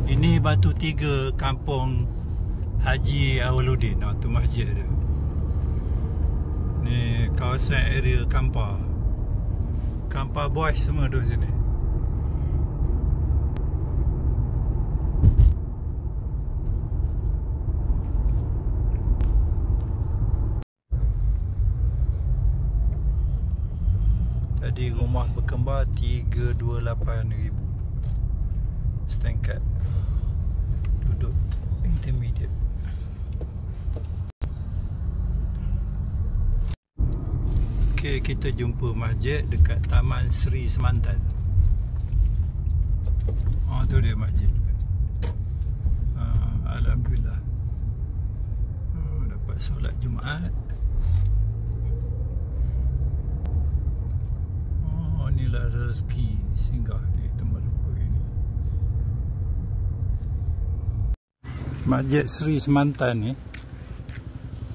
Ini Batu Tiga, Kampung Haji Awaludin. Tu masjid dia. Ni kawasan area Kampar. Kampar Boys semua tu sini. Tadi rumah berkembar 328,000. Setingkat duduk intermediate. Okey, kita jumpa masjid dekat Taman Sri Semantan. Tu dia masjid. Alhamdulillah. Dapat solat Jumaat. Inilah rezeki singgah di tempat luhur ini. Masjid Sri Semantan ni,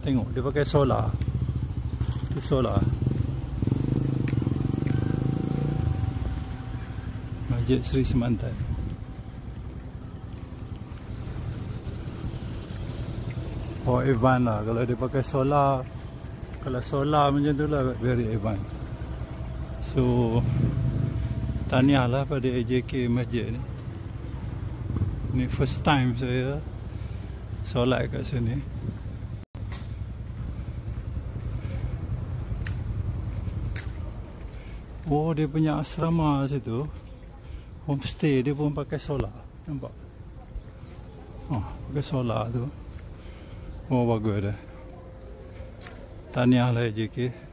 tengok dia pakai solar. Tu solar. Masjid Sri Semantan. Oh, advance lah kalau dia pakai solar. Kalau solar macam tu lah, very advance. So, tahniah lah pada AJK masjid ni. Ni first time saya solat kat sini. Oh, dia punya asrama situ, homestay dia pun pakai solar. Nampak? Pakai solar tu. Oh, bagus dah. Tahniah lah AJK.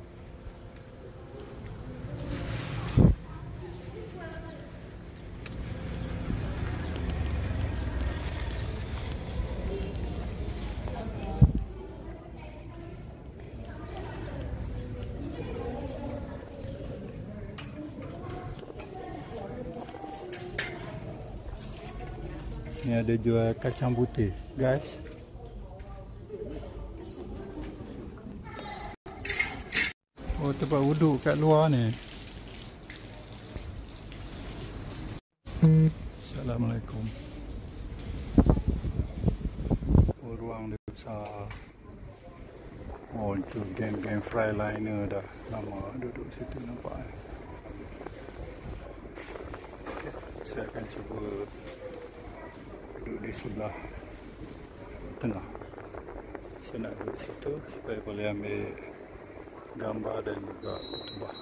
Ni ada jual kacang putih, guys. Oh, tempat wuduk kat luar ni. Assalamualaikum. Oh, ruang dia besar. Oh, itu geng-geng Freiliner dah lama duduk situ, nampak. Okay, saya akan cuba duduk di sebelah tengah. Saya nak duduk situ supaya boleh ambil gambar dan juga khutbah.